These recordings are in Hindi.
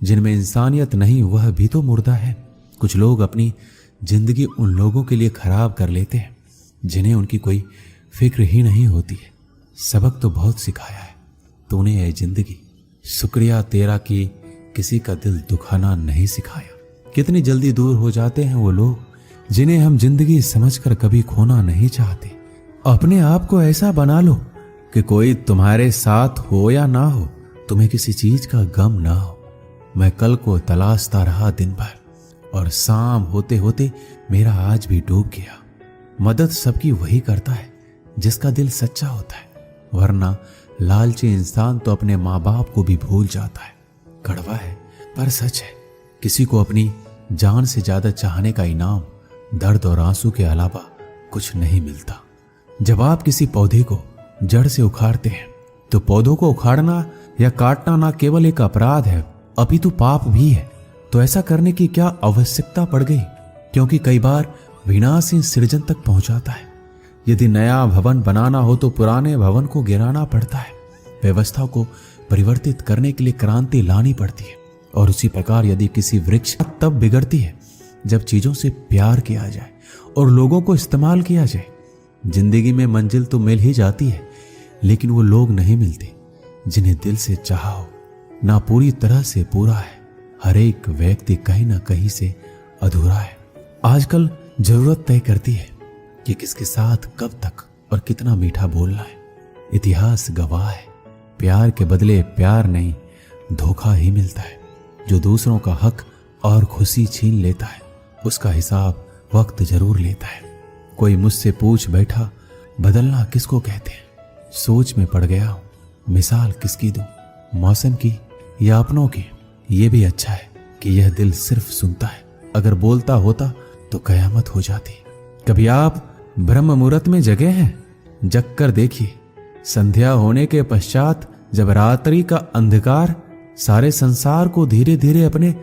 जिनमें इंसानियत नहीं वह भी तो मुर्दा है। कुछ लोग अपनी जिंदगी उन लोगों के लिए खराब कर लेते हैं जिन्हें उनकी कोई फिक्र ही नहीं होती है। सबक तो बहुत सिखाया है तूने ये जिंदगी, शुक्रिया तेरा कि किसी का दिल दुखाना नहीं सिखाया। कितनी जल्दी दूर हो जाते हैं वो लोग जिन्हें हम जिंदगी समझकर कभी खोना नहीं चाहते। अपने आप को ऐसा बना लो कि कोई तुम्हारे साथ हो या ना हो, तुम्हें किसी चीज का गम ना हो। मैं कल को तलाशता रहा दिन भर और शाम होते होते मेरा आज भी डूब गया। मदद सबकी वही करता है जिसका दिल सच्चा होता है, वरना लालची इंसान तो अपने माँ बाप को भी भूल जाता है। कड़वा है पर सच है, किसी को अपनी जान से ज्यादा चाहने का इनाम दर्द और आंसू के अलावा कुछ नहीं मिलता। जब आप किसी पौधे को जड़ से उखाड़ते हैं तो पौधों को उखाड़ना या काटना ना केवल एक अपराध है अपितु पाप भी है। तो ऐसा करने की क्या आवश्यकता पड़ गई, क्योंकि कई बार विनाश ही सृजन तक पहुंचाता है। यदि नया भवन बनाना हो तो पुराने भवन को गिराना पड़ता है। व्यवस्था को परिवर्तित करने के लिए क्रांति लानी पड़ती है। और उसी प्रकार यदि किसी वृक्ष तब बिगड़ती है जब चीजों से प्यार किया जाए और लोगों को इस्तेमाल किया जाए। जिंदगी में मंजिल तो मिल ही जाती है, लेकिन वो लोग नहीं मिलते जिन्हें दिल से चाहा हो। ना पूरी तरह से पूरा है, हर एक व्यक्ति कहीं ना कहीं से अधूरा है। आजकल जरूरत तय करती है कि किसके साथ कब तक और कितना मीठा बोलना है। इतिहास गवाह है, प्यार के बदले प्यार नहीं धोखा ही मिलता है। जो दूसरों का हक और खुशी छीन लेता है उसका हिसाब वक्त जरूर लेता है। कोई मुझसे पूछ बैठा बदलना किसको कहते हैं। सोच में पड़ गया हूं, मिसाल किसकी दूं, मौसम की या अपनों की। ये भी अच्छा है कि यह दिल सिर्फ सुनता है, अगर बोलता होता तो कयामत हो जाती। कभी आप ब्रह्म मुहूर्त में जगे हैं? जग कर देखिए, संध्या होने के पश्चात जब रात्रि का अंधकार सारे संसार को धीरे धीरे अपने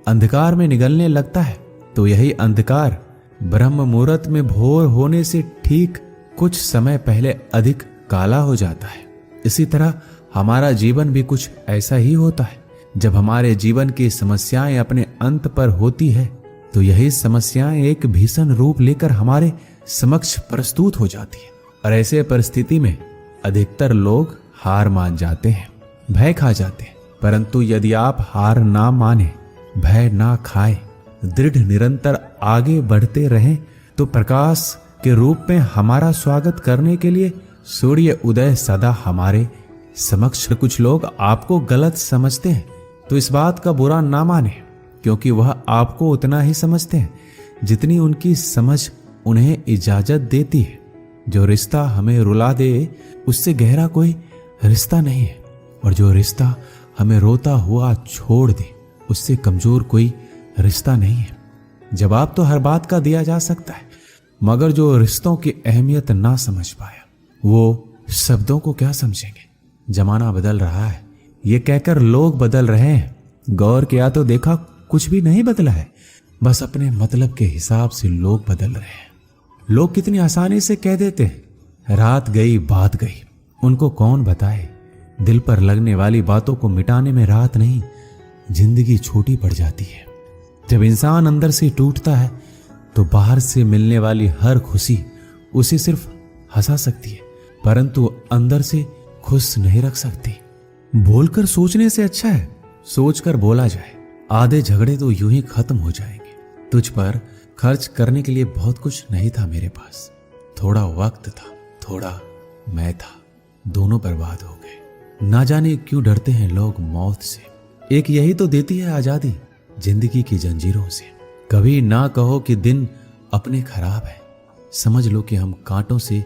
अंधकार में निगलने लगता है, तो यही अंधकार ब्रह्म मुहूर्त में भोर होने से ठीक कुछ समय पहले अधिक काला हो जाता है। इसी तरह हमारा जीवन भी कुछ ऐसा ही होता है। जब हमारे जीवन की समस्याएं अपने अंत पर होती है तो यही समस्याएं एक भीषण रूप लेकर हमारे समक्ष प्रस्तुत हो जाती है। और ऐसे परिस्थिति में अधिकतर लोग हार मान जाते हैं, भय खा जाते हैं। परंतु यदि आप हार ना माने, भय ना खाए, दृढ़ निरंतर आगे बढ़ते रहें तो प्रकाश के रूप में हमारा स्वागत करने के लिए सूर्य उदय सदा हमारे समक्ष। कुछ लोग आपको गलत समझते हैं तो इस बात का बुरा ना माने, क्योंकि वह आपको उतना ही समझते हैं जितनी उनकी समझ उन्हें इजाजत देती है। जो रिश्ता हमें रुला दे उससे गहरा कोई रिश्ता नहीं है, और जो रिश्ता हमें रोता हुआ छोड़ दे उससे कमजोर कोई रिश्ता नहीं है। जवाब तो हर बात का दिया जा सकता है, मगर जो रिश्तों की अहमियत ना समझ पाया वो शब्दों को क्या समझेंगे। जमाना बदल रहा है ये कहकर लोग बदल रहे हैं, गौर किया तो देखा कुछ भी नहीं बदला है, बस अपने मतलब के हिसाब से लोग बदल रहे हैं। लोग कितनी आसानी से कह देते हैं रात गई बात गई। उनको कौन बताए दिल पर लगने वाली बातों को मिटाने में रात नहीं जिंदगी छोटी पड़ जाती है। जब इंसान अंदर से टूटता है तो बाहर से मिलने वाली हर खुशी उसे सिर्फ हंसा सकती है, परंतु अंदर से खुश नहीं रख सकती। बोलकर सोचने से अच्छा है सोचकर बोला जाए। आधे झगड़े तो यूं ही खत्म हो जाएंगे। तुझ पर खर्च करने के लिए बहुत कुछ नहीं था मेरे पास, थोड़ा वक्त था, थोड़ा मैं था, दोनों बर्बाद हो गए। ना जाने क्यों डरते हैं लोग मौत से। एक यही तो देती है आजादी जिंदगी की जंजीरों से। कभी ना कहो कि दिन अपने खराब है, समझ लो कि हम कांटों से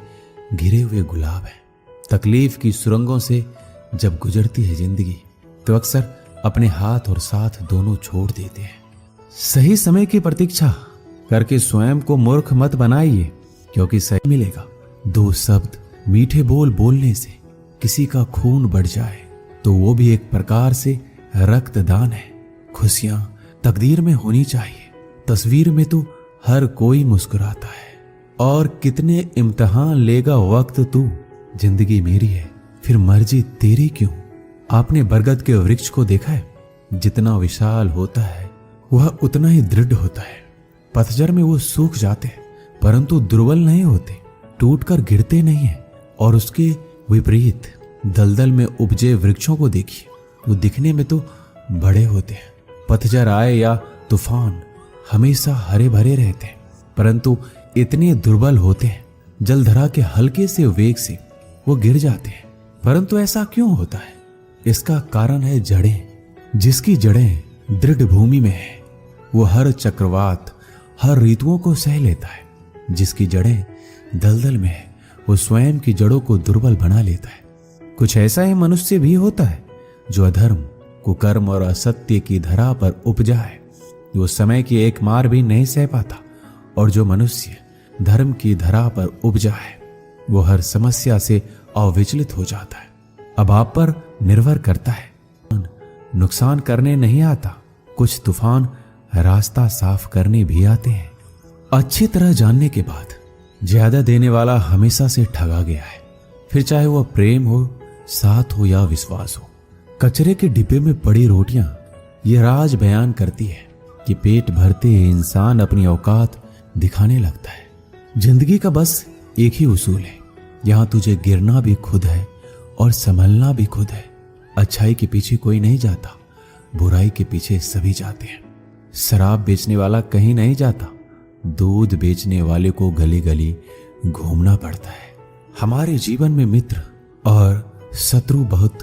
घिरे हुए गुलाब हैं। तकलीफ की सुरंगों से जब गुजरती है जिंदगी तो अक्सर अपने हाथ और साथ दोनों छोड़ देते हैं। सही समय की प्रतीक्षा करके स्वयं को मूर्ख मत बनाइए, क्योंकि सही मिलेगा। दो शब्द मीठे बोल बोलने से किसी का खून बढ़ जाए तो वो भी एक प्रकार से रक्तदान है। खुशियां तकदीर में होनी चाहिए, तस्वीर में तो हर कोई मुस्कुराता है। और कितने इम्तिहान लेगा वक्त तू, जिंदगी मेरी है फिर मर्जी तेरी क्यों। आपने बरगद के वृक्ष को देखा है? जितना विशाल होता है वह उतना ही दृढ़ होता है। पतझड़ में वो सूख जाते हैं परंतु दुर्बल नहीं होते, टूटकर गिरते नहीं हैं। और उसके विपरीत दलदल में उपजे वृक्षों को देखिए, वो दिखने में तो बड़े होते हैं। पतझड़ आए या तूफान हमेशा हरे भरे रहते हैं परंतु इतने दुर्बल होते हैं, जलधरा के हल्के से वेग से वो गिर जाते हैं। परंतु ऐसा क्यों होता है? इसका कारण है जड़ें। जिसकी जड़ें दृढ़ भूमि में है वो हर चक्रवात, हर ऋतुओं को सह लेता है। जिसकी जड़ें दलदल में है वो स्वयं की जड़ों को दुर्बल बना लेता है। कुछ ऐसा ही मनुष्य भी होता है जो अधर्म, कुकर्म और असत्य की धरा पर उपजा है। वो समय की एक मार भी नहीं सह पाता। और जो मनुष्य धर्म की धरा पर उपजा है वो हर समस्या से अविचलित हो जाता है। अब आप पर निर्भर करता है। नुकसान करने नहीं आता, कुछ तूफान रास्ता साफ करने भी आते हैं। अच्छी तरह जानने के बाद ज्यादा देने वाला हमेशा से ठगा गया है, फिर चाहे वह प्रेम हो, साथ हो या विश्वास हो। कचरे के डिब्बे में पड़ी रोटियां ये राज बयान करती है कि पेट भरते ही इंसान अपनी औकात दिखाने लगता है। जिंदगी का बस एक ही उसूल है, यहां तुझे गिरना भी खुद है और संभलना भी खुद है। अच्छाई के पीछे कोई नहीं जाता, बुराई के पीछे सभी जाते हैं। शराब बेचने वाला कहीं नहीं जाता, दूध बेचने वाले को गली गली घूमना पड़ता है। हमारे जीवन में मित्र और शत्रु बहुत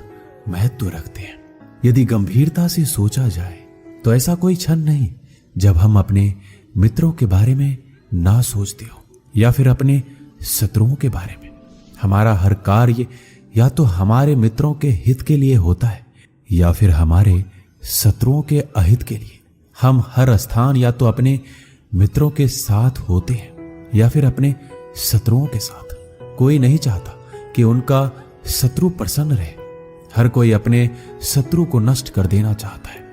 महत्व रखते हैं। यदि गंभीरता से सोचा जाए तो ऐसा कोई क्षण नहीं जब हम अपने मित्रों के बारे में ना सोचते हो या फिर अपने शत्रुओं के बारे में। हमारा हर कार्य या तो हमारे मित्रों के हित के लिए होता है या फिर हमारे शत्रुओं के अहित के लिए। हम हर स्थान या तो अपने मित्रों के साथ होते हैं या फिर अपने शत्रुओं के साथ। कोई नहीं चाहता कि उनका शत्रु प्रसन्न रहे। हर कोई अपने शत्रु को नष्ट कर देना चाहता है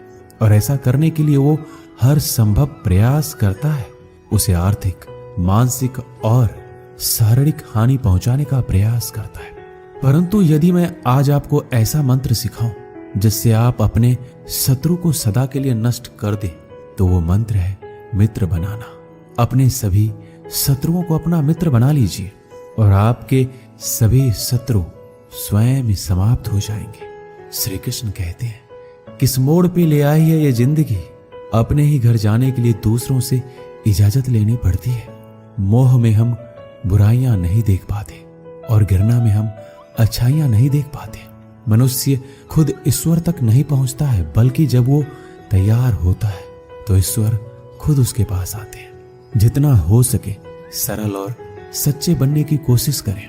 और ऐसा करने के लिए वो हर संभव प्रयास करता है। उसे आर्थिक, मानसिक और शारीरिक हानि पहुंचाने का प्रयास करता है। परंतु यदि मैं आज आपको ऐसा मंत्र सिखाऊं जिससे आप अपने शत्रु को सदा के लिए नष्ट कर दे तो वो मंत्र है मित्र बनाना। अपने सभी शत्रुओं को अपना मित्र बना लीजिए और आपके सभी शत्रु स्वयं ही समाप्त हो जाएंगे। श्री कृष्ण कहते हैं, किस मोड़ पे ले आई है ये जिंदगी, अपने ही घर जाने के लिए दूसरों से इजाजत लेनी पड़ती है। मोह में हम बुराइयां नहीं देख पाते और गिरना में हम अच्छाइयां नहीं देख पाते। मनुष्य खुद ईश्वर तक नहीं पहुंचता है, बल्कि जब वो तैयार होता है तो ईश्वर खुद उसके पास आते हैं। जितना हो सके सरल और सच्चे बनने की कोशिश करें,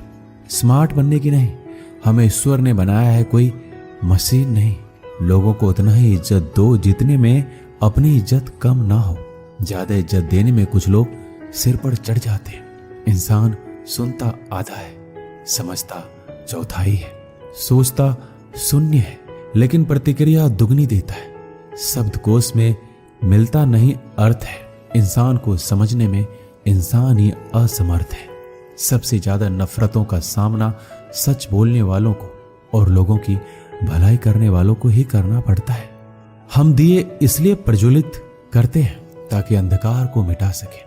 स्मार्ट बनने की नहीं। हमें ईश्वर ने बनाया है कोई मशीन नहीं। लोगों को उतना ही इज्जत दो जितने में अपनी इज्जत कम ना हो। ज्यादा इज्जत देने में कुछ लोग सिर पर चढ़ जाते हैं। इंसान सुनता आधा है, समझता चौथाई है, सोचता शून्य है, लेकिन प्रतिक्रिया दुगनी देता है। शब्दकोश में मिलता नहीं अर्थ है। इंसान को समझने में इंसान ही असमर्थ है। सबसे ज्यादा नफरतों का सामना सच बोलने वालों को और लोगों की भलाई करने वालों को ही करना पड़ता है। हम दिए इसलिए प्रज्वलित करते हैं ताकि अंधकार को मिटा सके।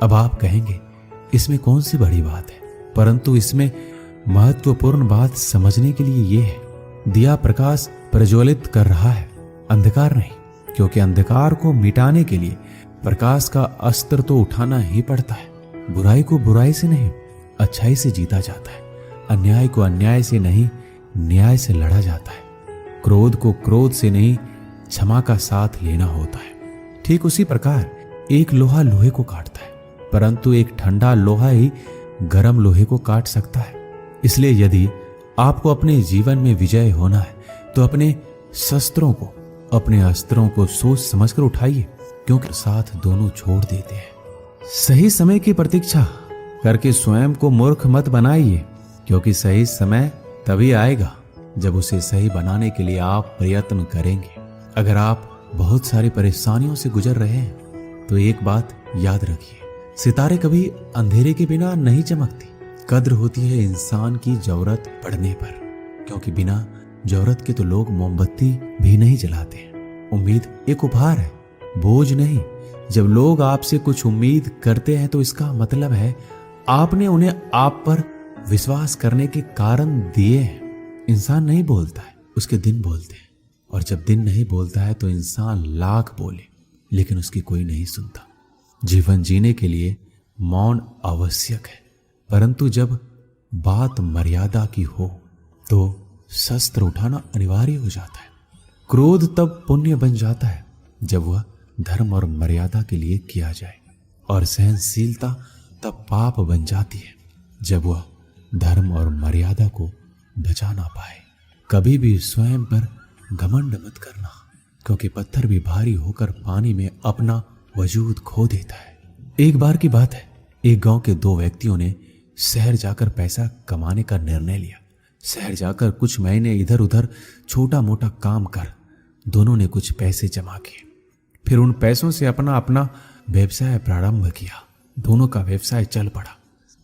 अब आप कहेंगे इसमें कौन सी बड़ी बात है, परंतु इसमें महत्वपूर्ण बात समझने के लिए यह है, दिया प्रकाश प्रज्वलित कर रहा है, अंधकार नहीं। क्योंकि अंधकार को मिटाने के लिए प्रकाश का अस्त्र तो उठाना ही पड़ता है। बुराई को बुराई से नहीं, अच्छाई से जीता जाता है। अन्याय को अन्याय से नहीं, न्याय से लड़ा जाता है। क्रोध को क्रोध से नहीं, क्षमा का साथ लेना होता है। ठीक उसी प्रकार एक लोहा लोहे को काटता है, परंतु एक ठंडा लोहा ही गर्म लोहे को काट सकता है। इसलिए यदि आपको अपने जीवन में विजय होना है तो अपने शस्त्रों को, अपने अस्त्रों को सोच समझकर उठाइए, क्योंकि साथ दोनों छोड़ देते हैं। सही समय की प्रतीक्षा करके स्वयं को मूर्ख मत बनाइए, क्योंकि सही समय तभी आएगा जब उसे सही बनाने के लिए आप प्रयत्न करेंगे। अगर आप बहुत सारी परेशानियों से गुजर रहे हैं तो एक बात याद रखिए, सितारे कभी अंधेरे के बिना नहीं चमकती। कद्र होती है इंसान की जरूरत पड़ने पर, क्योंकि बिना जरूरत के तो लोग मोमबत्ती भी नहीं जलाते। उम्मीद एक उपहार है, बोझ नहीं। जब लोग आपसे कुछ उम्मीद करते हैं तो इसका मतलब है आपने उन्हें आप पर विश्वास करने के कारण दिए हैं। इंसान नहीं बोलता है, उसके दिन बोलते हैं, और जब दिन नहीं बोलता है तो इंसान लाख बोले लेकिन उसकी कोई नहीं सुनता। जीवन जीने के लिए मौन आवश्यक है, परंतु जब बात मर्यादा की हो तो शस्त्र उठाना अनिवार्य हो जाता है। क्रोध तब पुण्य बन जाता है जब वह धर्म और मर्यादा के लिए किया जाए, और सहनशीलता तब पाप बन जाती है जब वह धर्म और मर्यादा को बचा ना पाए। कभी भी स्वयं पर घमंड मत करना, क्योंकि पत्थर भी भारी होकर पानी में अपना वजूद खो देता है। एक बार की बात है, एक गांव के दो व्यक्तियों ने शहर जाकर पैसा कमाने का निर्णय लिया। शहर जाकर कुछ महीने इधर उधर छोटा मोटा काम कर दोनों ने कुछ पैसे जमा किए। फिर उन पैसों से अपना अपना व्यवसाय प्रारंभ किया। दोनों का व्यवसाय चल पड़ा।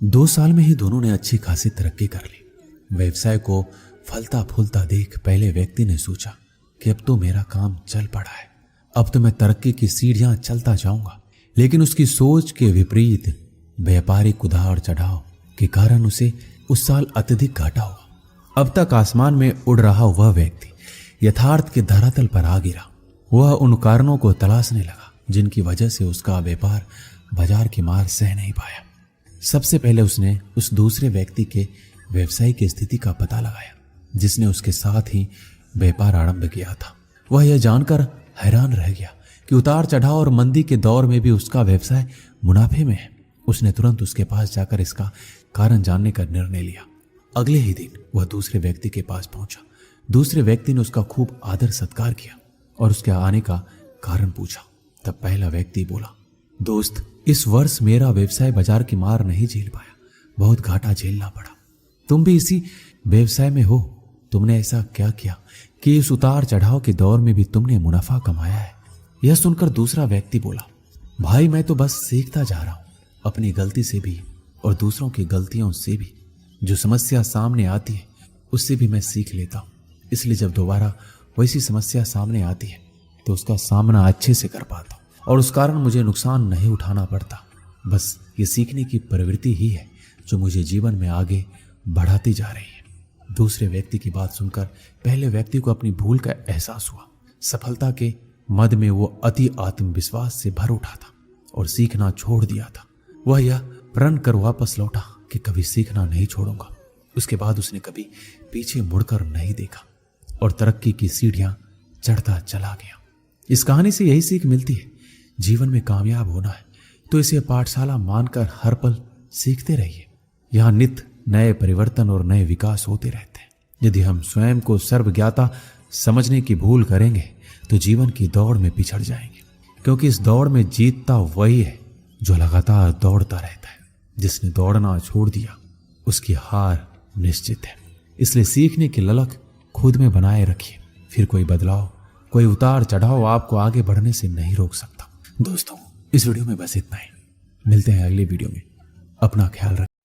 2 साल में ही दोनों ने अच्छी खासी तरक्की कर ली। व्यवसाय को फलता फूलता देख पहले व्यक्ति ने सोचा कि अब तो मेरा काम चल पड़ा है, अब तो मैं तरक्की की सीढ़ियां चलता जाऊंगा। लेकिन उसकी सोच के विपरीत व्यापारिक उतार चढ़ाव के कारण उसे उस साल अत्यधिक घाटा हुआ। अब तक आसमान में उड़ रहा वह व्यक्ति यथार्थ के धरातल पर आ गिरा। वह उन कारणों को तलाशने लगा जिनकी वजह से उसका व्यापार बाजार की मार सह नहीं पाया। सबसे पहले उसने उस दूसरे व्यक्ति के व्यवसाय की स्थिति का पता लगाया जिसने उसके साथ ही व्यापार आरंभ किया था। वह यह जानकर हैरान रह गया कि उतार चढ़ाव और मंदी के दौर में भी उसका व्यवसाय मुनाफे में है। उसने तुरंत उसके पास जाकर इसका कारण जानने का निर्णय लिया। अगले ही दिन वह दूसरे व्यक्ति के पास पहुंचा। दूसरे व्यक्ति ने उसका खूब आदर सत्कार किया और उसके आने का कारण पूछा। तब पहला व्यक्ति बोला, दोस्त, इस वर्ष मेरा व्यवसाय बाजार की मार नहीं झेल पाया, बहुत घाटा झेलना पड़ा। तुम भी इसी व्यवसाय में हो। तुमने ऐसा क्या किया कि इस उतार चढ़ाव के दौर में भी तुमने मुनाफा कमाया है? यह सुनकर दूसरा व्यक्ति बोला, भाई मैं तो बस सीखता जा रहा हूं, अपनी गलती से भी और दूसरों की गलतियों से भी। जो समस्या सामने आती है उससे भी मैं सीख लेता हूं, इसलिए जब दोबारा वैसी समस्या सामने आती है तो उसका सामना अच्छे से कर पाता हूं और उस कारण मुझे नुकसान नहीं उठाना पड़ता। बस ये सीखने की प्रवृत्ति ही है जो मुझे जीवन में आगे बढ़ाती जा रही है। दूसरे व्यक्ति की बात सुनकर पहले व्यक्ति को अपनी भूल का एहसास हुआ। सफलता के मद में वो अति आत्मविश्वास से भर उठा था और सीखना छोड़ दिया था। वह यह प्रण कर वापस लौटा कि कभी सीखना नहीं छोड़ूंगा। उसके बाद उसने कभी पीछे मुड़कर नहीं देखा और तरक्की की सीढ़ियां चढ़ता चला गया। इस कहानी से यही सीख मिलती है, जीवन में कामयाब होना है तो इसे पाठशाला मानकर हर पल सीखते रहिए। यहाँ नित्य नए परिवर्तन और नए विकास होते रहते हैं। यदि हम स्वयं को सर्वज्ञाता समझने की भूल करेंगे तो जीवन की दौड़ में पिछड़ जाएंगे, क्योंकि इस दौड़ में जीतता वही है जो लगातार दौड़ता रहता है। जिसने दौड़ना छोड़ दिया उसकी हार निश्चित है। इसलिए सीखने की ललक खुद में बनाए रखिए, फिर कोई बदलाव, कोई उतार चढ़ाव आपको आगे बढ़ने से नहीं रोक सकता। दोस्तों, इस वीडियो में बस इतना ही। मिलते हैं अगले वीडियो में। अपना ख्याल रखें।